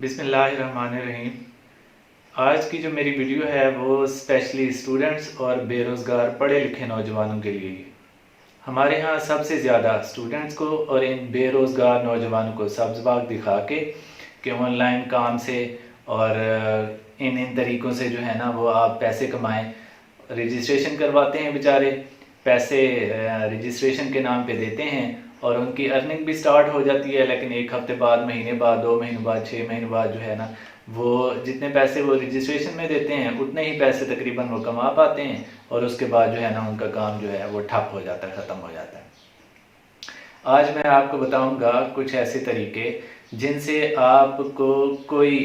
بسم اللہ الرحمن الرحیم۔ آج کی جو میری ویڈیو ہے وہ اسپیشلی اسٹوڈنٹس اور بے روزگار پڑھے لکھے نوجوانوں کے لیے۔ ہمارے ہاں سب سے زیادہ اسٹوڈنٹس کو اور ان بے روزگار نوجوانوں کو سبز باغ دکھا کے کہ آن لائن کام سے اور ان طریقوں سے جو ہے نا وہ آپ پیسے کمائیں، رجسٹریشن کرواتے ہیں بیچارے، پیسے رجسٹریشن کے نام پہ دیتے ہیں اور ان کی ارننگ بھی سٹارٹ ہو جاتی ہے، لیکن ایک ہفتے بعد، مہینے بعد، 2 مہینے بعد، 6 مہینے بعد جو ہے نا وہ جتنے پیسے وہ رجسٹریشن میں دیتے ہیں اتنے ہی پیسے تقریباً وہ کما پاتے ہیں اور اس کے بعد جو ہے نا ان کا کام جو ہے وہ ٹھپ ہو جاتا ہے، ختم ہو جاتا ہے۔ آج میں آپ کو بتاؤں گا کچھ ایسے طریقے جن سے آپ کو کوئی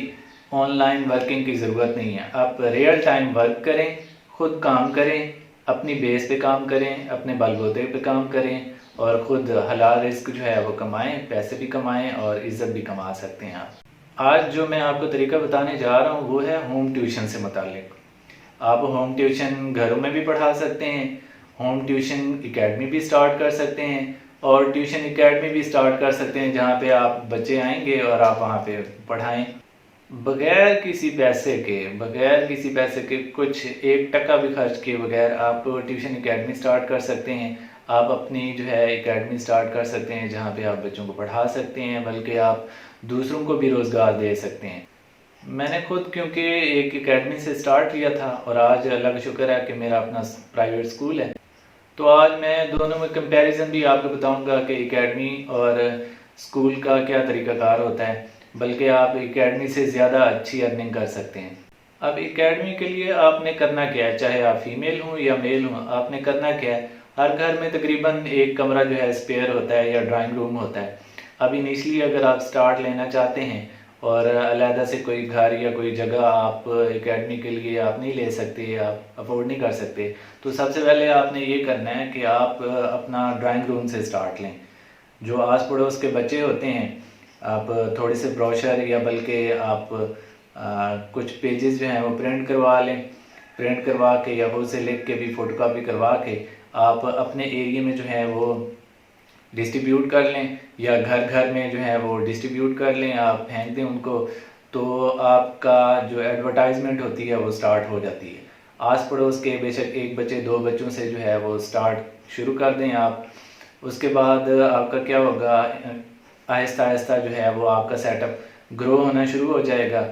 آن لائن ورکنگ کی ضرورت نہیں ہے، آپ ریئل ٹائم ورک کریں، خود کام کریں، اپنی بیس پہ کام کریں، اپنے بل بوتے پہ کام کریں اور خود حلال رزق جو ہے وہ کمائیں، پیسے بھی کمائیں اور عزت بھی کما سکتے ہیں آپ۔ آج جو میں آپ کو طریقہ بتانے جا رہا ہوں وہ ہے ہوم ٹیوشن سے متعلق۔ آپ ہوم ٹیوشن گھروں میں بھی پڑھا سکتے ہیں، ہوم ٹیوشن اکیڈمی بھی سٹارٹ کر سکتے ہیں اور ٹیوشن اکیڈمی بھی سٹارٹ کر سکتے ہیں جہاں پہ آپ بچے آئیں گے اور آپ وہاں پہ پڑھائیں بغیر کسی پیسے کے کچھ 1 ٹکا بھی خرچ کیے بغیر آپ ٹیوشن اکیڈمی سٹارٹ کر سکتے ہیں۔ آپ اپنی جو ہے اکیڈمی سٹارٹ کر سکتے ہیں جہاں پہ آپ بچوں کو پڑھا سکتے ہیں، بلکہ آپ دوسروں کو بھی روزگار دے سکتے ہیں۔ میں نے خود کیونکہ ایک اکیڈمی سے سٹارٹ کیا تھا اور آج اللہ کا شکر ہے کہ میرا اپنا پرائیویٹ اسکول ہے، تو آج میں دونوں میں کمپیریزن بھی آپ کو بتاؤں گا کہ اکیڈمی اور اسکول کا کیا طریقہ کار ہوتا ہے، بلکہ آپ اکیڈمی سے زیادہ اچھی ارننگ کر سکتے ہیں۔ اب اکیڈمی کے لیے آپ نے کرنا کیا ہے، چاہے آپ فیمیل ہوں یا میل ہوں، آپ نے کرنا کیا ہے، ہر گھر میں تقریباً ایک کمرہ جو ہے اسپیئر ہوتا ہے یا ڈرائنگ روم ہوتا ہے۔ اب انیشلی اگر آپ سٹارٹ لینا چاہتے ہیں اور علیحدہ سے کوئی گھر یا کوئی جگہ آپ اکیڈمی کے لیے آپ نہیں لے سکتے، آپ افورڈ نہیں کر سکتے، تو سب سے پہلے آپ نے یہ کرنا ہے کہ آپ اپنا ڈرائنگ روم سے سٹارٹ لیں۔ جو آس پڑوس کے بچے ہوتے ہیں، آپ تھوڑے سے بروشر یا بلکہ آپ کچھ پیجز جو ہیں وہ پرنٹ کروا لیں، پرنٹ کروا کے یا خود سے لکھ کے بھی فوٹو کاپی کروا کے آپ اپنے ایریے میں جو ہے وہ ڈسٹریبیوٹ کر لیں یا گھر گھر میں جو ہے وہ ڈسٹریبیوٹ کر لیں، آپ پھینک دیں ان کو، تو آپ کا جو ایڈورٹائزمنٹ ہوتی ہے وہ سٹارٹ ہو جاتی ہے۔ آس پڑوس کے بے شک 1 بچے 2 بچوں سے جو ہے وہ سٹارٹ شروع کر دیں آپ۔ اس کے بعد آپ کا کیا ہوگا، آہستہ آہستہ جو ہے وہ آپ کا سیٹ اپ گرو ہونا شروع ہو جائے گا۔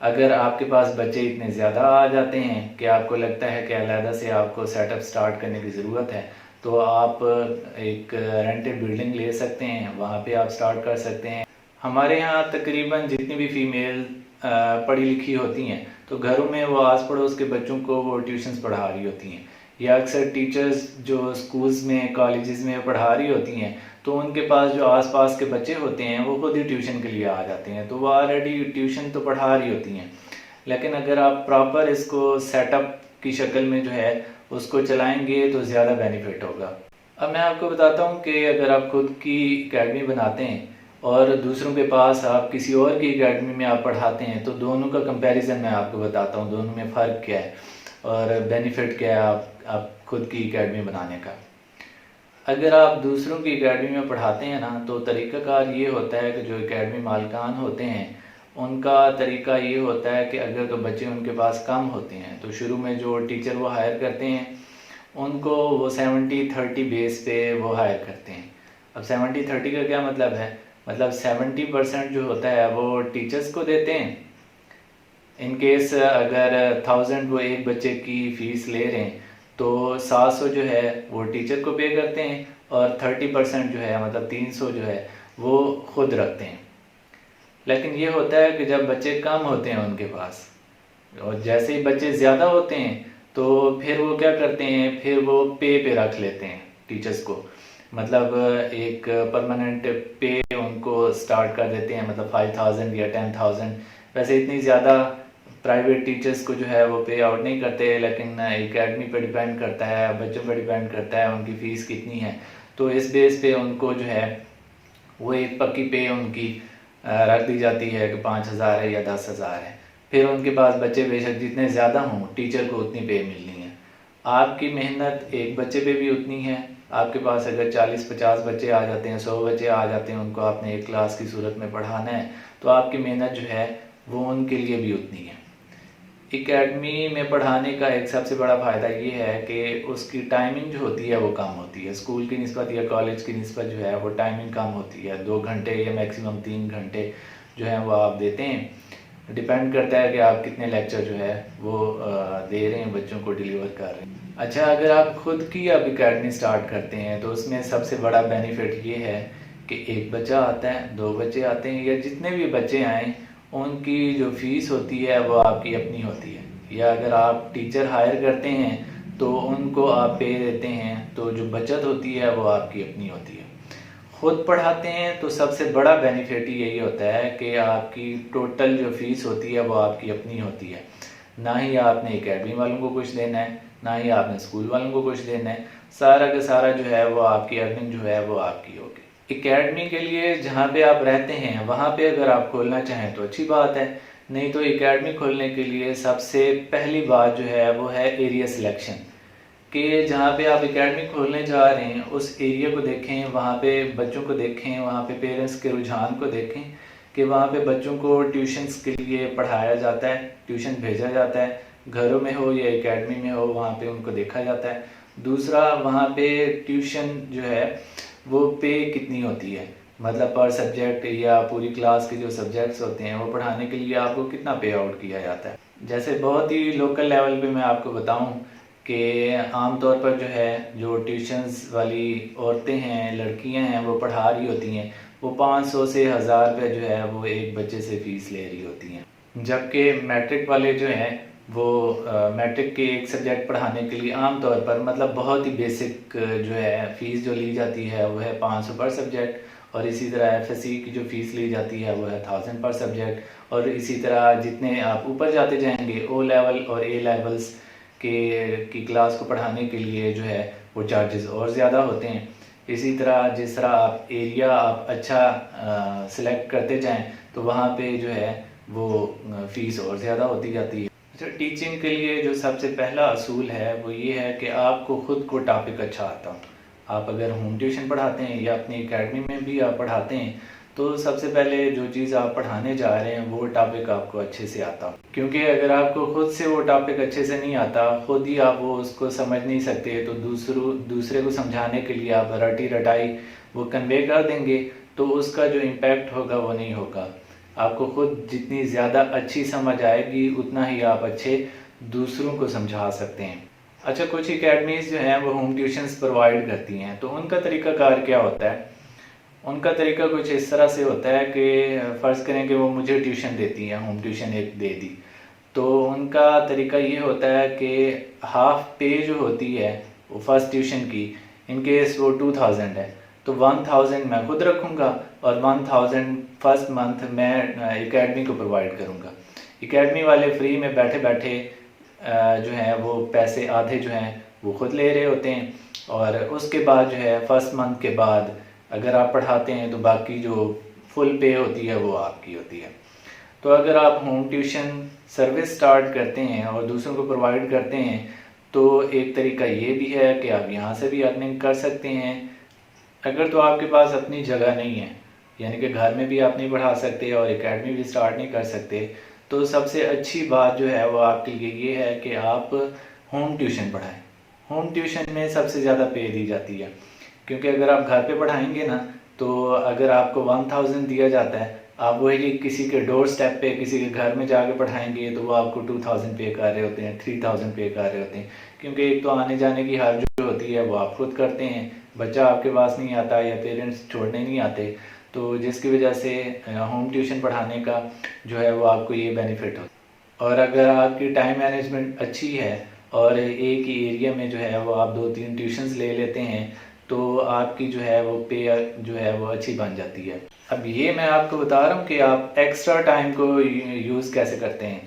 اگر آپ کے پاس بچے اتنے زیادہ آ جاتے ہیں کہ آپ کو لگتا ہے کہ علیحدہ سے آپ کو سیٹ اپ سٹارٹ کرنے کی ضرورت ہے، تو آپ ایک رینٹڈ بلڈنگ لے سکتے ہیں، وہاں پہ آپ سٹارٹ کر سکتے ہیں۔ ہمارے ہاں تقریباً جتنی بھی فیمیل پڑھی لکھی ہوتی ہیں تو گھروں میں وہ آس پڑوس کے بچوں کو وہ ٹیوشنز پڑھا رہی ہوتی ہیں، یا اکثر ٹیچرز جو سکولز میں کالجز میں پڑھا رہی ہوتی ہیں تو ان کے پاس جو آس پاس کے بچے ہوتے ہیں وہ خود ہی ٹیوشن کے لیے آ جاتے ہیں، تو وہ آلریڈی ٹیوشن تو پڑھا رہی ہوتی ہیں۔ لیکن اگر آپ پراپر اس کو سیٹ اپ کی شکل میں جو ہے اس کو چلائیں گے تو زیادہ بینیفٹ ہوگا۔ اب میں آپ کو بتاتا ہوں کہ اگر آپ خود کی اکیڈمی بناتے ہیں اور دوسروں کے پاس آپ کسی اور کی اکیڈمی میں آپ پڑھاتے ہیں تو دونوں کا کمپیریزن میں آپ کو بتاتا ہوں، دونوں میں فرق کیا ہے اور بینیفٹ کیا ہے آپ خود کی اکیڈمی بنانے کا۔ اگر آپ دوسروں کی اکیڈمی میں پڑھاتے ہیں نا تو طریقہ کار یہ ہوتا ہے کہ جو اکیڈمی مالکان ہوتے ہیں ان کا طریقہ یہ ہوتا ہے کہ اگر تو بچے ان کے پاس کم ہوتے ہیں تو شروع میں جو ٹیچر وہ ہائر کرتے ہیں ان کو وہ 70-30 بیس پہ وہ ہائر کرتے ہیں۔ اب 70-30 کا کیا مطلب ہے؟ مطلب 70% جو ہوتا ہے وہ ٹیچرز کو دیتے ہیں، ان کیس اگر 1000 وہ ایک بچے کی فیس لے رہے ہیں تو 700 جو ہے وہ ٹیچر کو پے کرتے ہیں اور 30% جو ہے مطلب 300 جو ہے وہ خود رکھتے ہیں۔ لیکن یہ ہوتا ہے کہ جب بچے کم ہوتے ہیں ان کے پاس اور جیسے ہی بچے زیادہ ہوتے ہیں تو پھر وہ کیا کرتے ہیں، پھر وہ پے رکھ لیتے ہیں ٹیچرز کو، مطلب ایک پرماننٹ پے ان کو سٹارٹ کر دیتے ہیں، مطلب 5000 یا 10000۔ ویسے اتنی زیادہ پرائیویٹ ٹیچرز کو جو ہے وہ پے آؤٹ نہیں کرتے، لیکن اکیڈمی پہ ڈیپینڈ کرتا ہے، بچوں پہ ڈیپینڈ کرتا ہے ان کی فیس کتنی ہے، تو اس بیس پہ ان کو جو ہے وہ ایک پکی پے ان کی رکھ دی جاتی ہے کہ 5000 ہے یا 10000 ہے۔ پھر ان کے پاس بچے بے شک جتنے زیادہ ہوں ٹیچر کو اتنی پے ملنی ہے۔ آپ کی محنت ایک بچے پہ بھی اتنی ہے، آپ کے پاس اگر 40-50 بچے آ جاتے ہیں، 100 بچے آ جاتے ہیں، ان کو آپ نے ایک کلاس کی صورت میں پڑھانا ہے تو آپ کی محنت جو ہے وہ ان کے لیے بھی اتنی ہے۔ اکیڈمی میں پڑھانے کا ایک سب سے بڑا فائدہ یہ ہے کہ اس کی ٹائمنگ جو ہوتی ہے وہ کم ہوتی ہے، اسکول کی نسبت یا کالج کی نسبت جو ہے وہ ٹائمنگ کم ہوتی ہے، 2 گھنٹے یا میکسیمم 3 گھنٹے جو ہیں وہ آپ دیتے ہیں۔ ڈیپینڈ کرتا ہے کہ آپ کتنے لیکچر جو ہے وہ دے رہے ہیں، بچوں کو ڈیلیور کر رہے ہیں۔ اچھا، اگر آپ خود کی اب اکیڈمی سٹارٹ کرتے ہیں تو اس میں سب سے بڑا بینیفٹ یہ ہے کہ ایک بچہ آتا ہے، 2 بچے آتے ہیں، یا جتنے بھی بچے آئیں ان کی جو فیس ہوتی ہے وہ آپ کی اپنی ہوتی ہے، یا اگر آپ ٹیچر ہائر کرتے ہیں تو ان کو آپ پے دیتے ہیں، تو جو بچت ہوتی ہے وہ آپ کی اپنی ہوتی ہے۔ خود پڑھاتے ہیں تو سب سے بڑا بینیفٹ یہی ہوتا ہے کہ آپ کی ٹوٹل جو فیس ہوتی ہے وہ آپ کی اپنی ہوتی ہے، نہ ہی آپ نے اکیڈمی والوں کو کچھ دینا ہے، نہ ہی آپ نے اسکول والوں کو کچھ دینا ہے، سارا کا سارا جو ہے وہ آپ کی ارننگ جو ہے وہ آپ کی ہوگی۔ اکیڈمی کے لیے جہاں پہ آپ رہتے ہیں وہاں پہ اگر آپ کھولنا چاہیں تو اچھی بات ہے، نہیں تو اکیڈمی کھولنے کے لیے سب سے پہلی بات جو ہے وہ ہے ایریا سلیکشن، کہ جہاں پہ آپ اکیڈمی کھولنے جا رہے ہیں اس ایریا کو دیکھیں، وہاں پہ بچوں کو دیکھیں، وہاں پہ پیرنٹس کے رجحان کو دیکھیں کہ وہاں پہ بچوں کو ٹیوشنز کے لیے پڑھایا جاتا ہے، ٹیوشن بھیجا جاتا ہے، گھروں میں ہو یا اکیڈمی میں ہو وہاں پہ ان کو دیکھا جاتا ہے۔ دوسرا، وہاں پہ ٹیوشن جو ہے وہ پے کتنی ہوتی ہے، مطلب پر سبجیکٹ یا پوری کلاس کے جو سبجیکٹس ہوتے ہیں وہ پڑھانے کے لیے آپ کو کتنا پے آؤٹ کیا جاتا ہے۔ جیسے بہت ہی لوکل لیول پہ میں آپ کو بتاؤں کہ عام طور پر جو ہے جو ٹیوشنز والی عورتیں ہیں، لڑکیاں ہیں، وہ پڑھا رہی ہوتی ہیں، وہ 500 سے 1000 روپے جو ہے وہ ایک بچے سے فیس لے رہی ہوتی ہیں، جبکہ میٹرک والے جو ہیں وہ میٹرک کے ایک سبجیکٹ پڑھانے کے لیے عام طور پر مطلب بہت ہی بیسک جو ہے فیس جو لی جاتی ہے وہ ہے 500 پر سبجیکٹ، اور اسی طرح ایف ایس سی کی جو فیس لی جاتی ہے وہ ہے 1000 پر سبجیکٹ، اور اسی طرح جتنے آپ اوپر جاتے جائیں گے او لیول اور اے لیولز کی کلاس کو پڑھانے کے لیے جو ہے وہ چارجز اور زیادہ ہوتے ہیں۔ اسی طرح جس طرح آپ ایریا آپ اچھا سلیکٹ کرتے جائیں تو وہاں پہ جو ہے وہ فیس اور زیادہ ہوتی جاتی ہے۔ اچھا، ٹیچنگ کے لیے جو سب سے پہلا اصول ہے وہ یہ ہے کہ آپ کو خود کو ٹاپک اچھا آتا ہو۔ آپ اگر ہوم ٹیوشن پڑھاتے ہیں یا اپنی اکیڈمی میں بھی آپ پڑھاتے ہیں تو سب سے پہلے جو چیز آپ پڑھانے جا رہے ہیں وہ ٹاپک آپ کو اچھے سے آتا ہو، کیونکہ اگر آپ کو خود سے وہ ٹاپک اچھے سے نہیں آتا، خود ہی آپ وہ اس کو سمجھ نہیں سکتے، تو دوسرے کو سمجھانے کے لیے آپ رٹی رٹائی وہ کنوے کر دیں گے تو اس کا جو امپیکٹ ہوگا وہ نہیں ہوگا۔ آپ کو خود جتنی زیادہ اچھی سمجھ آئے گی اتنا ہی آپ اچھے دوسروں کو سمجھا سکتے ہیں۔ اچھا، کچھ اکیڈمیز جو ہیں وہ ہوم ٹیوشنز پرووائڈ کرتی ہیں، تو ان کا طریقہ کار کیا ہوتا ہے؟ ان کا طریقہ کچھ اس طرح سے ہوتا ہے کہ فرض کریں کہ وہ مجھے ٹیوشن دیتی ہیں، ہوم ٹیوشن ایک دے دی، تو ان کا طریقہ یہ ہوتا ہے کہ ہاف پے جو ہوتی ہے وہ فرسٹ ٹیوشن کی، ان کیس وہ 2000 ہے تو 1000 میں خود رکھوں گا اور 1000 فرسٹ منتھ میں اکیڈمی کو پرووائڈ کروں گا۔ اکیڈمی والے فری میں بیٹھے بیٹھے جو ہیں وہ پیسے آدھے جو ہیں وہ خود لے رہے ہوتے ہیں، اور اس کے بعد جو ہے فرسٹ منتھ کے بعد اگر آپ پڑھاتے ہیں تو باقی جو فل پے ہوتی ہے وہ آپ کی ہوتی ہے۔ تو اگر آپ ہوم ٹیوشن سروس سٹارٹ کرتے ہیں اور دوسروں کو پرووائڈ کرتے ہیں تو ایک طریقہ یہ بھی ہے کہ آپ یہاں سے بھی ارننگ کر سکتے ہیں۔ اگر تو آپ کے پاس اپنی جگہ نہیں ہے، یعنی کہ گھر میں بھی آپ نہیں پڑھا سکتے اور اکیڈمی بھی سٹارٹ نہیں کر سکتے، تو سب سے اچھی بات جو ہے وہ آپ کے لیے یہ ہے کہ آپ ہوم ٹیوشن پڑھائیں۔ ہوم ٹیوشن میں سب سے زیادہ پے دی جاتی ہے، کیونکہ اگر آپ گھر پہ پڑھائیں گے نا تو اگر آپ کو 1000 دیا جاتا ہے، آپ وہی کسی کے ڈور سٹیپ پہ کسی کے گھر میں جا کے پڑھائیں گے تو وہ آپ کو 2000 پے کر رہے ہوتے ہیں، 3000 پے کر رہے ہوتے ہیں، کیونکہ ایک تو آنے جانے کی حرج جو ہوتی ہے وہ آپ خود کرتے ہیں، بچہ آپ کے پاس نہیں آتا یا پیرنٹس چھوڑنے نہیں آتے، تو جس کی وجہ سے ہوم ٹیوشن پڑھانے کا جو ہے وہ آپ کو یہ بینیفٹ ہوتا ہے۔ اور اگر آپ کی ٹائم مینجمنٹ اچھی ہے اور ایک ہی ایریا میں جو ہے وہ آپ 2-3 ٹیوشنز لے لیتے ہیں تو آپ کی جو ہے وہ پے جو ہے وہ اچھی بن جاتی ہے۔ اب یہ میں آپ کو بتا رہا ہوں کہ آپ ایکسٹرا ٹائم کو یوز کیسے کرتے ہیں۔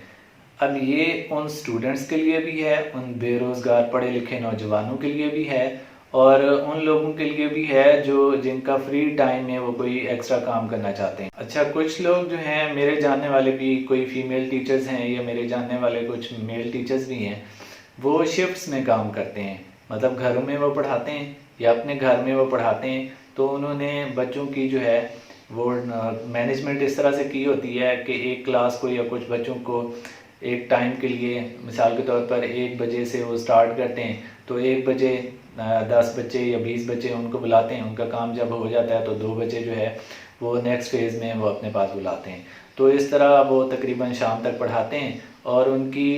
اب یہ ان سٹوڈنٹس کے لیے بھی ہے، ان بے روزگار پڑھے لکھے نوجوانوں کے لیے بھی ہے، اور ان لوگوں کے لیے بھی ہے جن کا فری ٹائم میں وہ کوئی ایکسٹرا کام کرنا چاہتے ہیں۔ اچھا، کچھ لوگ جو ہیں میرے جاننے والے بھی کوئی فیمیل ٹیچرز ہیں یا میرے جاننے والے کچھ میل ٹیچرز بھی ہیں، وہ شفٹس میں کام کرتے ہیں، مطلب گھروں میں وہ پڑھاتے ہیں یا اپنے گھر میں وہ پڑھاتے ہیں، تو انہوں نے بچوں کی جو ہے وہ مینجمنٹ اس طرح سے کی ہوتی ہے کہ ایک کلاس کو یا کچھ بچوں کو ایک ٹائم کے لیے، مثال کے طور پر 1 بجے سے وہ سٹارٹ کرتے ہیں، تو 1 بجے 10 بچے یا 20 بچے ان کو بلاتے ہیں، ان کا کام جب ہو جاتا ہے تو 2 بجے جو ہے وہ نیکسٹ فیز میں وہ اپنے پاس بلاتے ہیں. تو اس طرح وہ تقریباً شام تک پڑھاتے ہیں، اور ان کی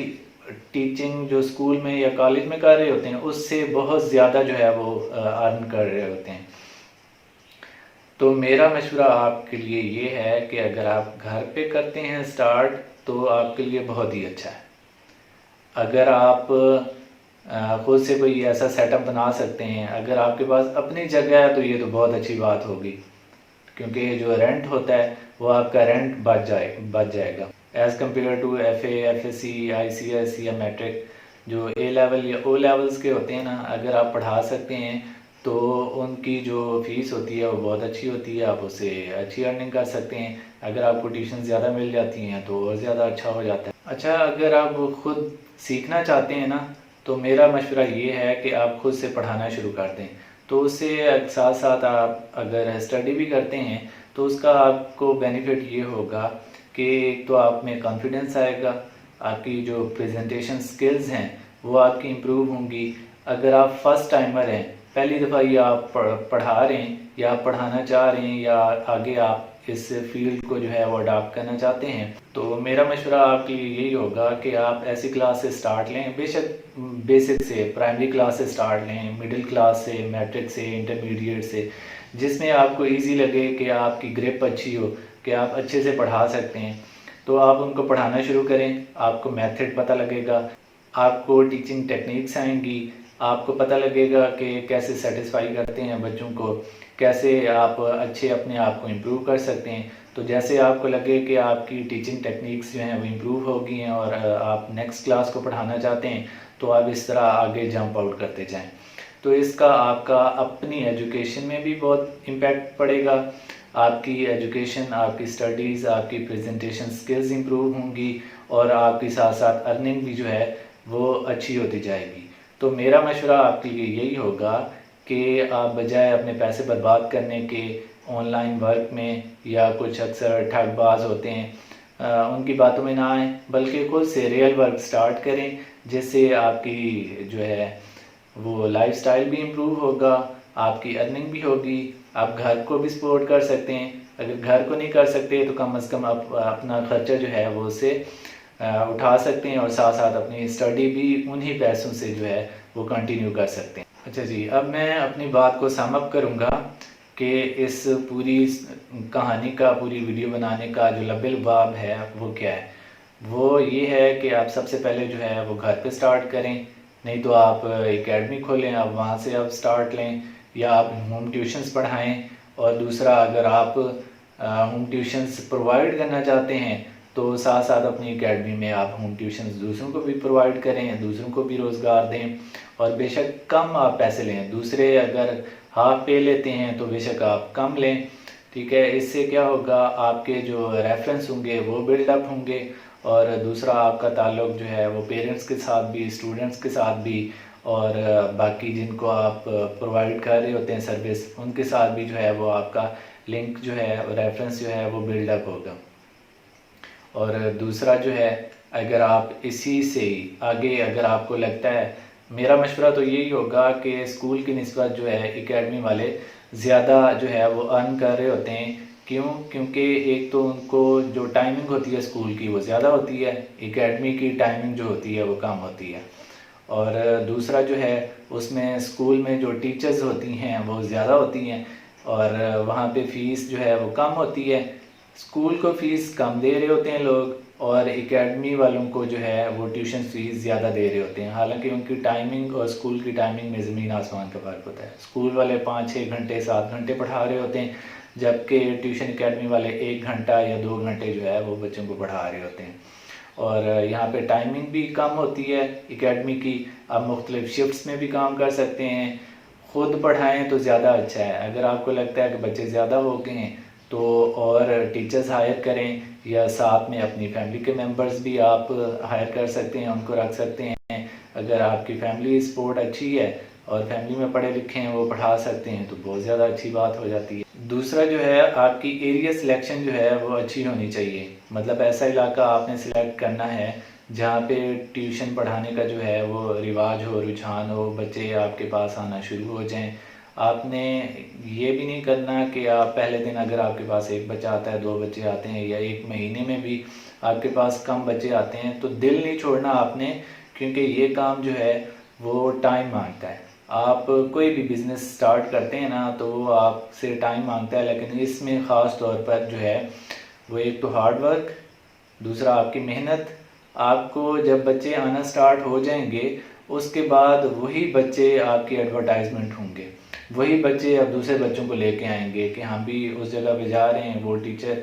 ٹیچنگ جو اسکول میں یا کالج میں کر رہے ہوتے ہیں اس سے بہت زیادہ جو ہے وہ ارن کر رہے ہوتے ہیں. تو میرا مشورہ آپ کے لیے یہ ہے کہ اگر آپ گھر پہ کرتے ہیں سٹارٹ تو آپ کے لیے بہت ہی اچھا ہے. اگر آپ خود سے کوئی ایسا سیٹ اپ بنا سکتے ہیں، اگر آپ کے پاس اپنی جگہ ہے تو یہ تو بہت اچھی بات ہوگی، کیونکہ جو رینٹ ہوتا ہے وہ آپ کا رینٹ بچ جائے گا as compare to F A, F S C, I C S یا میٹرک. جو اے لیول یا او لیولز کے ہوتے ہیں نا، اگر آپ پڑھا سکتے ہیں تو ان کی جو فیس ہوتی ہے وہ بہت اچھی ہوتی ہے، آپ اس سے اچھی ارننگ کر سکتے ہیں. اگر آپ کو ٹیوشن زیادہ مل جاتی ہیں تو اور زیادہ اچھا ہو جاتا ہے. اچھا، اگر آپ خود سیکھنا چاہتے ہیں نا تو میرا مشورہ یہ ہے کہ آپ خود سے پڑھانا شروع کر دیں. تو اس سے ساتھ ساتھ آپ اگر اسٹڈی بھی کرتے ہیں تو اس کا آپ کو بینیفٹ یہ ہوگا کہ ایک تو آپ میں کانفیڈنس آئے گا، آپ کی جو پریزنٹیشن سکلز ہیں وہ آپ کی امپروو ہوں گی. اگر آپ فرسٹ ٹائمر ہیں، پہلی دفعہ یہ آپ پڑھا رہے ہیں یا آپ پڑھانا چاہ رہے ہیں یا آگے آپ اس فیلڈ کو جو ہے وہ اڈاپٹ کرنا چاہتے ہیں، تو میرا مشورہ آپ کے لیے یہی ہوگا کہ آپ ایسی کلاس سے سٹارٹ لیں. بے شک بیسک سے، پرائمری کلاس سے سٹارٹ لیں، مڈل کلاس سے، میٹرک سے، انٹرمیڈیٹ سے، جس میں آپ کو ایزی لگے کہ آپ کی گرپ اچھی ہو، کہ آپ اچھے سے پڑھا سکتے ہیں. تو آپ ان کو پڑھانا شروع کریں. آپ کو میتھڈ پتہ لگے گا، آپ کو ٹیچنگ ٹیکنیکس آئیں گی، آپ کو پتہ لگے گا کہ کیسے سیٹسفائی کرتے ہیں بچوں کو، کیسے آپ اچھے اپنے آپ کو امپروو کر سکتے ہیں. تو جیسے آپ کو لگے کہ آپ کی ٹیچنگ ٹیکنیکس جو ہیں وہ امپروو ہو گئی ہیں اور آپ نیکسٹ کلاس کو پڑھانا چاہتے ہیں، تو آپ اس طرح آگے جمپ آؤٹ کرتے جائیں. تو اس کا آپ کا اپنی ایجوکیشن میں بھی بہت امپیکٹ پڑے گا. آپ کی ایجوکیشن، آپ کی اسٹڈیز، آپ کی پریزنٹیشن سکلز امپروو ہوں گی، اور آپ کی ساتھ ساتھ ارننگ بھی جو ہے وہ اچھی ہوتی جائے گی. تو میرا مشورہ آپ کے لیے یہی ہوگا کہ آپ بجائے اپنے پیسے برباد کرنے کے آن لائن ورک میں، یا کچھ اکثر ٹھگ باز ہوتے ہیں ان کی باتوں میں نہ آئیں، بلکہ خود سے ریئل ورک سٹارٹ کریں، جس سے آپ کی جو ہے وہ لائف سٹائل بھی امپروو ہوگا، آپ کی ارننگ بھی ہوگی، آپ گھر کو بھی سپورٹ کر سکتے ہیں. اگر گھر کو نہیں کر سکتے تو کم از کم آپ اپنا خرچہ جو ہے وہ اس سے اٹھا سکتے ہیں، اور ساتھ ساتھ اپنی اسٹڈی بھی انہی پیسوں سے جو ہے وہ کنٹینیو کر سکتے ہیں. اچھا جی، اب میں اپنی بات کو سم اپ کروں گا کہ اس پوری کہانی کا، پوری ویڈیو بنانے کا جو لب لباب ہے وہ کیا ہے. وہ یہ ہے کہ آپ سب سے پہلے جو ہے وہ گھر پہ سٹارٹ کریں، نہیں تو آپ اکیڈمی کھولیں، آپ وہاں سے آپ سٹارٹ لیں، یا آپ ہوم ٹیوشنز پڑھائیں. اور دوسرا، اگر آپ ہوم ٹیوشنز پرووائڈ کرنا چاہتے ہیں تو ساتھ ساتھ اپنی اکیڈمی میں آپ ہوم ٹیوشنز دوسروں کو بھی پرووائڈ کریں، دوسروں کو بھی روزگار دیں. اور بے شک کم آپ پیسے لیں، دوسرے اگر ہاف پے لیتے ہیں تو بے شک آپ کم لیں. ٹھیک ہے، اس سے کیا ہوگا، آپ کے جو ریفرنس ہوں گے وہ بلڈ اپ ہوں گے، اور دوسرا آپ کا تعلق جو ہے وہ پیرنٹس کے ساتھ بھی، اسٹوڈنٹس کے ساتھ بھی، اور باقی جن کو آپ پرووائڈ کر رہے ہوتے ہیں سروس، ان کے ساتھ بھی جو ہے وہ آپ کا لنک جو ہے، ریفرنس جو ہے وہ بلڈ اپ ہوگا. اور دوسرا جو ہے، اگر آپ اسی سے ہی آگے اگر آپ کو لگتا ہے، میرا مشورہ تو یہی ہوگا کہ اسکول کی نسبت جو ہے اکیڈمی والے زیادہ جو ہے وہ ارن کر رہے ہوتے ہیں. کیونکہ ایک تو ان کو جو ٹائمنگ ہوتی ہے اسکول کی وہ زیادہ ہوتی ہے، اکیڈمی کی ٹائمنگ جو ہوتی ہے وہ کم ہوتی ہے. اور دوسرا جو ہے، اس میں اسکول میں جو ٹیچرز ہوتی ہیں وہ زیادہ ہوتی ہیں، اور وہاں پہ فیس جو ہے وہ کم ہوتی ہے. اسکول کو فیس کم دے رہے ہوتے ہیں لوگ، اور اکیڈمی والوں کو جو ہے وہ ٹیوشن فیس زیادہ دے رہے ہوتے ہیں. حالانکہ ان کی ٹائمنگ اور اسکول کی ٹائمنگ میں زمین آسمان کا فرق ہوتا ہے. اسکول والے 5-6 گھنٹے 7 گھنٹے پڑھا رہے ہوتے ہیں، جبکہ ٹیوشن اکیڈمی والے 1 گھنٹہ یا 2 گھنٹے جو ہے وہ بچوں کو پڑھا رہے ہوتے ہیں. اور یہاں پہ ٹائمنگ بھی کم ہوتی ہے اکیڈمی کی، آپ مختلف شفٹس میں بھی کام کر سکتے ہیں. خود پڑھائیں تو زیادہ اچھا ہے. اگر آپ کو لگتا ہے کہ بچے زیادہ ہو گئے ہیں تو اور ٹیچرز ہائر کریں، یا ساتھ میں اپنی فیملی کے ممبرز بھی آپ ہائر کر سکتے ہیں، ان کو رکھ سکتے ہیں. اگر آپ کی فیملی سپورٹ اچھی ہے اور فیملی میں پڑھے لکھے ہیں، وہ پڑھا سکتے ہیں، تو بہت زیادہ اچھی بات ہو جاتی ہے. دوسرا جو ہے آپ کی ایریا سلیکشن جو ہے وہ اچھی ہونی چاہیے، مطلب ایسا علاقہ آپ نے سلیکٹ کرنا ہے جہاں پہ ٹیوشن پڑھانے کا جو ہے وہ رواج ہو، رجحان ہو، بچے آپ کے پاس آنا شروع ہو جائیں۔ آپ نے یہ بھی نہیں کرنا کہ آپ پہلے دن اگر آپ کے پاس ایک بچہ آتا ہے، 2 بچے آتے ہیں، یا ایک مہینے میں بھی آپ کے پاس کم بچے آتے ہیں تو دل نہیں چھوڑنا آپ نے، کیونکہ یہ کام جو ہے وہ ٹائم مانگتا ہے۔ آپ کوئی بھی بزنس سٹارٹ کرتے ہیں نا تو وہ آپ سے ٹائم مانگتا ہے، لیکن اس میں خاص طور پر جو ہے وہ ایک تو ہارڈ ورک، دوسرا آپ کی محنت۔ آپ کو جب بچے آنا سٹارٹ ہو جائیں گے اس کے بعد وہی بچے آپ کی ایڈورٹائزمنٹ ہوں گے، وہی بچے اب دوسرے بچوں کو لے کے آئیں گے کہ ہم بھی اس جگہ پہ جا رہے ہیں، وہ ٹیچر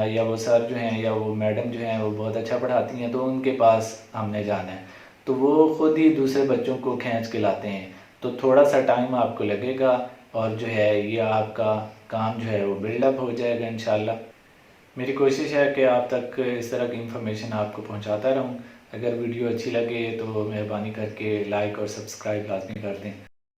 یا وہ سر جو ہیں یا وہ میڈم جو ہیں وہ بہت اچھا پڑھاتی ہیں تو ان کے پاس ہم نے جانا ہے، تو وہ خود ہی دوسرے بچوں کو کھینچ کے لاتے ہیں۔ تو تھوڑا سا ٹائم آپ کو لگے گا اور جو ہے یہ آپ کا کام جو ہے وہ بلڈ اپ ہو جائے گا انشاءاللہ۔ میری کوشش ہے کہ آپ تک اس طرح کی انفارمیشن آپ کو پہنچاتا رہوں۔ اگر ویڈیو اچھی لگے تو مہربانی کر کے لائک اور سبسکرائب لازمی کر دیں۔